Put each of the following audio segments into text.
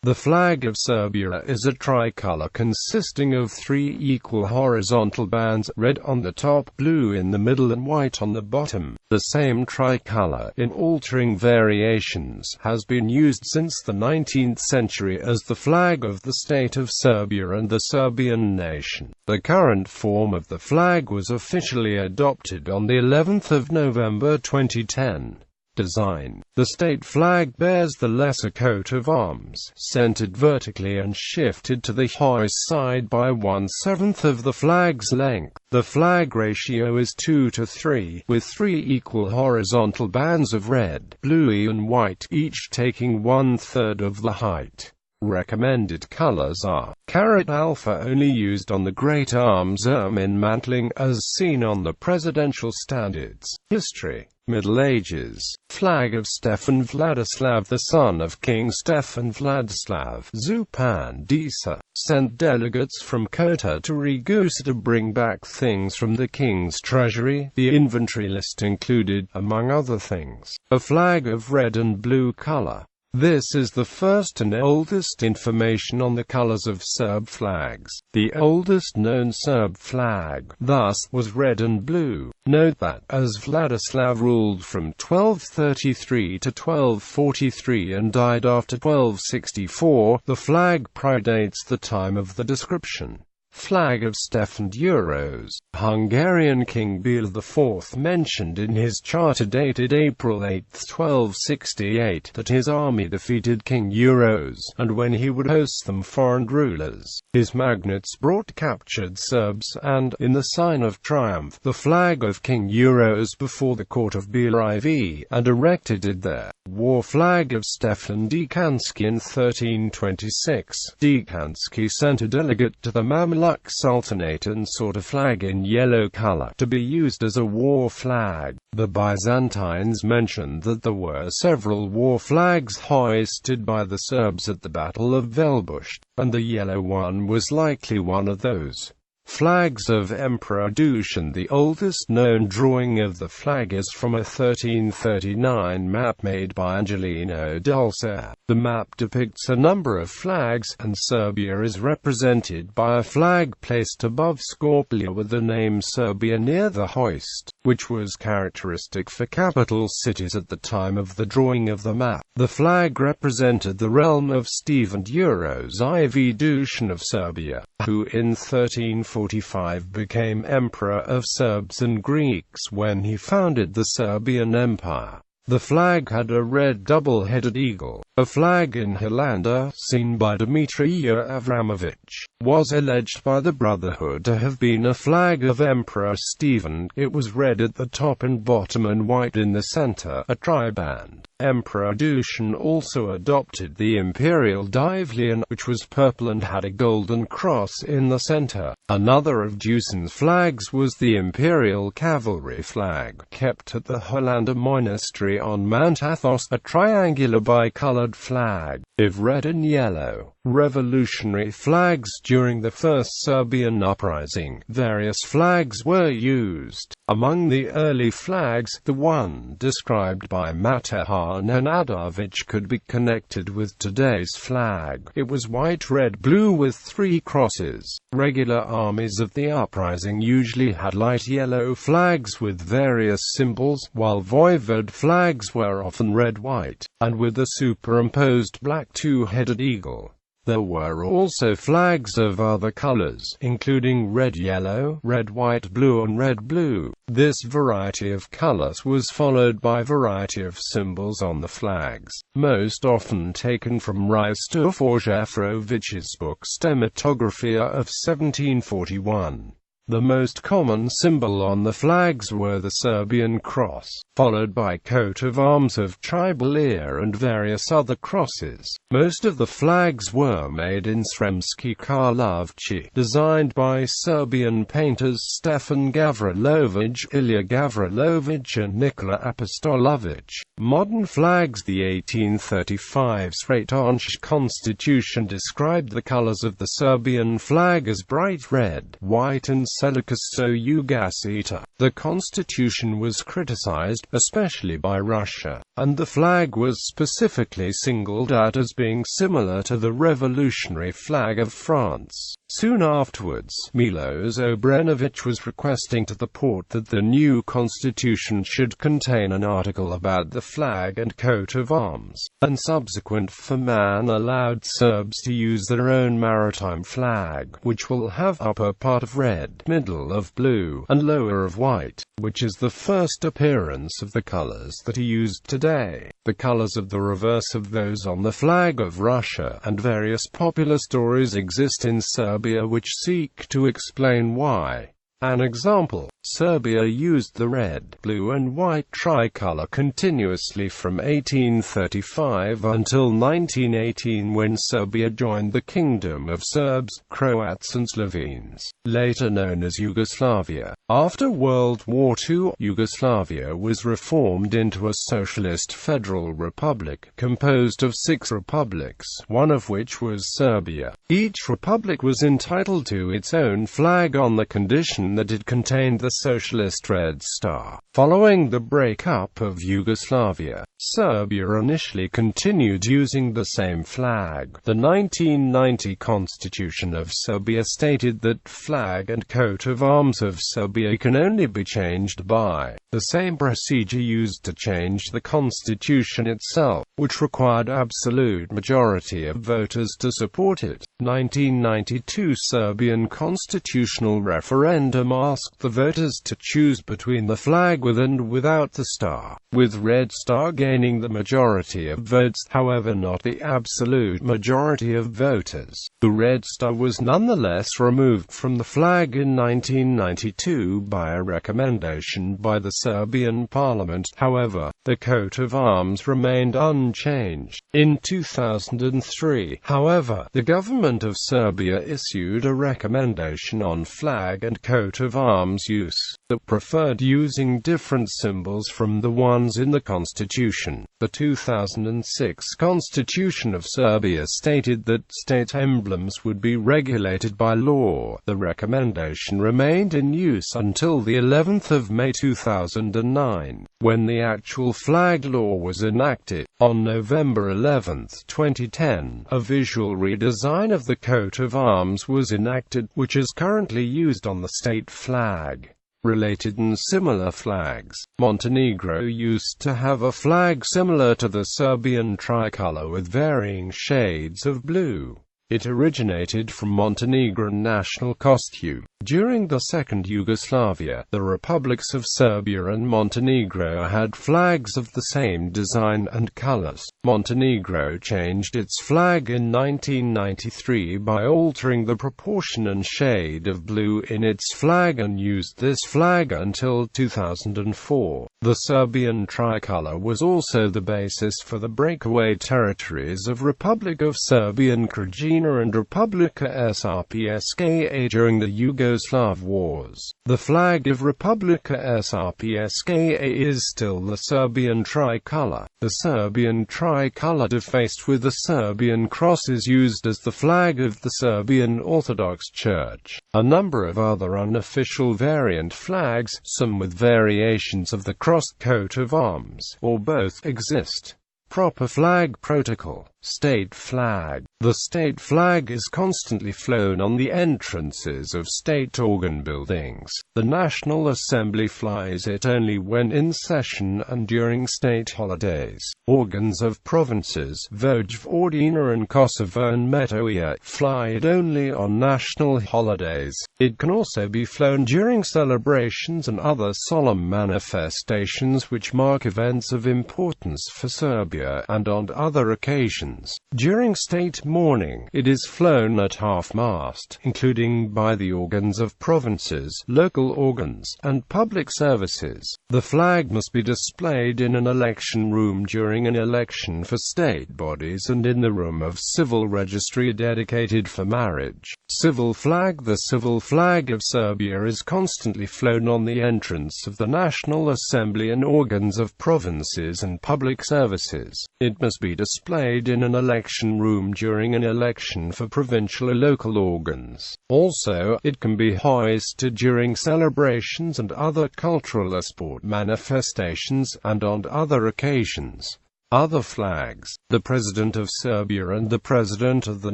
The flag of Serbia is a tricolour consisting of three equal horizontal bands, red on the top, blue in the middle and white on the bottom. The same tricolour, in altering variations, has been used since the 19th century as the flag of the state of Serbia and the Serbian nation. The current form of the flag was officially adopted on the 11th of November 2010. Design. The state flag bears the lesser coat of arms, centered vertically and shifted to the hoist side by 1/7 of the flag's length. The flag ratio is 2:3, with three equal horizontal bands of red, blue and white, each taking 1/3 of the height. Recommended colors are #alpha, only used on the great arms ermine mantling as seen on the presidential standards. History. Middle Ages. Flag of Stefan Vladislav, the son of King Stefan Vladislav. Zupan Disa sent delegates from Kota to Ragusa to bring back things from the king's treasury. The inventory list included, among other things, a flag of red and blue color. This is the first and oldest information on the colors of Serb flags. The oldest known Serb flag, thus, was red and blue. Note that, as Vladislav ruled from 1233 to 1243 and died after 1264, the flag predates the time of the description. Flag of Stefan Euros. Hungarian King Bela IV mentioned in his charter dated April 8, 1268, that his army defeated King Euros, and when he would host them foreign rulers, his magnates brought captured Serbs and, in the sign of triumph, the flag of King Euros before the court of Bela IV, and erected it there. War flag of Stefan Dekanski in 1326. Dekanski sent a delegate to the Mamluk Sultanate and sought a flag in yellow color, to be used as a war flag. The Byzantines mentioned that there were several war flags hoisted by the Serbs at the Battle of Velbush, and the yellow one was likely one of those. Flags of Emperor Dusan. The oldest known drawing of the flag is from a 1339 map made by Angelino Dulce. The map depicts a number of flags, and Serbia is represented by a flag placed above Skopje with the name Serbia near the hoist, which was characteristic for capital cities at the time of the drawing of the map. The flag represented the realm of Stefan Euros IV Dusan of Serbia, who in 1345 became Emperor of Serbs and Greeks when he founded the Serbian Empire. The flag had a red double-headed eagle. A flag in Hollanda, seen by Dimitrija Avramović, was alleged by the Brotherhood to have been a flag of Emperor Stephen. It was red at the top and bottom and white in the center, a triband. Emperor Dusan also adopted the imperial divlion, which was purple and had a golden cross in the center. Another of Dusan's flags was the imperial cavalry flag, kept at the Hollanda monastery on Mount Athos, a triangular bicolored flag, of red and yellow. Revolutionary flags. During the First Serbian Uprising, various flags were used. Among the early flags, the one described by Mateja Nenadović could be connected with today's flag. It was white, red, blue with three crosses. Regular armies of the uprising usually had light yellow flags with various symbols, while voivode flags were often red, white, and with a superimposed black two-headed eagle. There were also flags of other colors, including red, yellow, red, white, blue and red, blue. This variety of colors was followed by a variety of symbols on the flags, most often taken from Risto Jefrović's book Stematografia of 1741. The most common symbol on the flags were the Serbian cross, followed by coat of arms of tribal ear and various other crosses. Most of the flags were made in Sremski Karlovci, designed by Serbian painters Stefan Gavrilović, Ilja Gavrilović and Nikola Apostolović. Modern flags. The 1835 Sretanj Constitution described the colors of the Serbian flag as bright red, white and Seleucus Ugasita. The constitution was criticized, especially by Russia, and the flag was specifically singled out as being similar to the revolutionary flag of France. Soon afterwards, Milos Obrenović was requesting to the Porte that the new constitution should contain an article about the flag and coat of arms, and subsequent Furman allowed Serbs to use their own maritime flag, which will have upper part of red, middle of blue, and lower of white, which is the first appearance of the colors that are used today. The colors of the reverse of those on the flag of Russia, and various popular stories exist in Serbia which seek to explain why. An example: Serbia used the red, blue and white tricolour continuously from 1835 until 1918, when Serbia joined the Kingdom of Serbs, Croats and Slovenes, later known as Yugoslavia. After World War II, Yugoslavia was reformed into a socialist federal republic, composed of 6 republics, one of which was Serbia. Each republic was entitled to its own flag on the condition that it contained the socialist red star. Following the breakup of Yugoslavia, Serbia initially continued using the same flag. The 1990 Constitution of Serbia stated that flag and coat of arms of Serbia can only be changed by the same procedure used to change the constitution itself, which required absolute majority of voters to support it. 1992 Serbian constitutional referendum asked the voters to choose between the flag with and without the star, with red star gaining the majority of votes, however not the absolute majority of voters. The red star was nonetheless removed from the flag in 1992 by a recommendation by the Serbian parliament. However, the coat of arms remained unchanged. In 2003, however, the government of Serbia issued a recommendation on flag and coat of arms use that preferred using different symbols from the ones in the constitution. The 2006 Constitution of Serbia stated that state emblems would be regulated by law. The recommendation remained in use until the 11th of May 2009, when the actual flag law was enacted. On November 11, 2010, a visual redesign of the coat of arms was enacted, which is currently used on the state flag. Related and similar flags. Montenegro used to have a flag similar to the Serbian tricolour with varying shades of blue. It originated from Montenegrin national costume. During the Second Yugoslavia, the republics of Serbia and Montenegro had flags of the same design and colors. Montenegro changed its flag in 1993 by altering the proportion and shade of blue in its flag and used this flag until 2004. The Serbian tricolour was also the basis for the breakaway territories of Republic of Serbia and Krajina and Republika Srpska during the Yugoslav Wars. The flag of Republika Srpska is still the Serbian tricolour. The Serbian tricolour defaced with the Serbian cross is used as the flag of the Serbian Orthodox Church. A number of other unofficial variant flags, some with variations of the crossed coat of arms, or both, exist. Proper flag protocol. State flag. The state flag is constantly flown on the entrances of state organ buildings. The National Assembly flies it only when in session and during state holidays. Organs of provinces, Vojvodina and Kosovo and Metohija, fly it only on national holidays. It can also be flown during celebrations and other solemn manifestations which mark events of importance for Serbia, and on other occasions. During state mourning, it is flown at half-mast, including by the organs of provinces, local organs, and public services. The flag must be displayed in an election room during an election for state bodies and in the room of civil registry dedicated for marriage. Civil flag. The civil flag of Serbia is constantly flown on the entrance of the National Assembly and organs of provinces and public services. offices. It must be displayed in an election room during an election for provincial or local organs. Also, it can be hoisted during celebrations and other cultural or sport manifestations, and on other occasions. Other flags. The President of Serbia and the President of the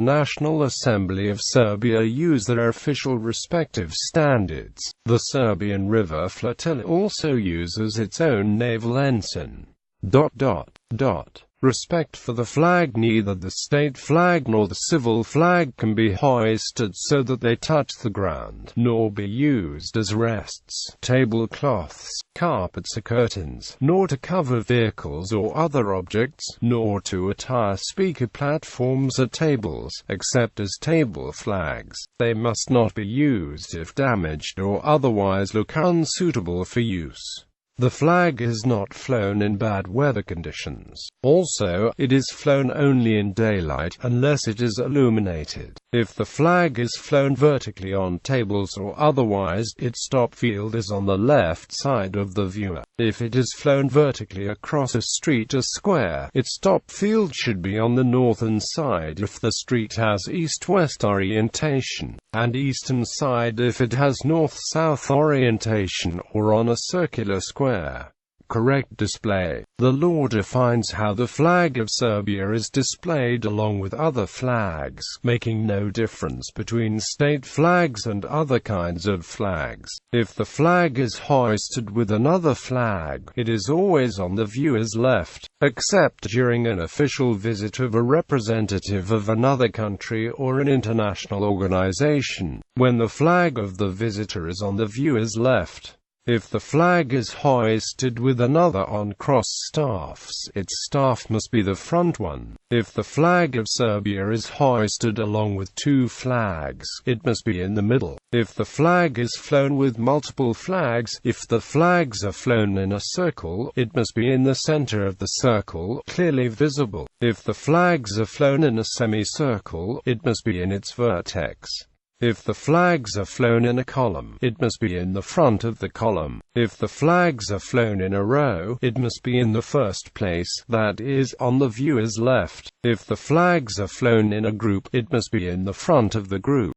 National Assembly of Serbia use their official respective standards. The Serbian River Flotilla also uses its own naval ensign. Respect for the flag. Neither the state flag nor the civil flag can be hoisted so that they touch the ground, nor be used as rests, tablecloths, carpets or curtains, nor to cover vehicles or other objects, nor to attire speaker platforms or tables, except as table flags. They must not be used if damaged or otherwise look unsuitable for use. The flag is not flown in bad weather conditions. Also, it is flown only in daylight, unless it is illuminated. If the flag is flown vertically on tables or otherwise, its stop field is on the left side of the viewer. If it is flown vertically across a street or square, its stop field should be on the northern side if the street has east-west orientation, and eastern side if it has north-south orientation, or on a circular square. Correct display. The law defines how the flag of Serbia is displayed along with other flags, making no difference between state flags and other kinds of flags. If the flag is hoisted with another flag, it is always on the viewer's left, except during an official visit of a representative of another country or an international organization, when the flag of the visitor is on the viewer's left. If the flag is hoisted with another on cross staffs, its staff must be the front one. If the flag of Serbia is hoisted along with two flags, it must be in the middle. If the flag is flown with multiple flags, if the flags are flown in a circle, it must be in the center of the circle, clearly visible. If the flags are flown in a semicircle, it must be in its vertex. If the flags are flown in a column, it must be in the front of the column. If the flags are flown in a row, it must be in the first place, that is, on the viewer's left. If the flags are flown in a group, it must be in the front of the group.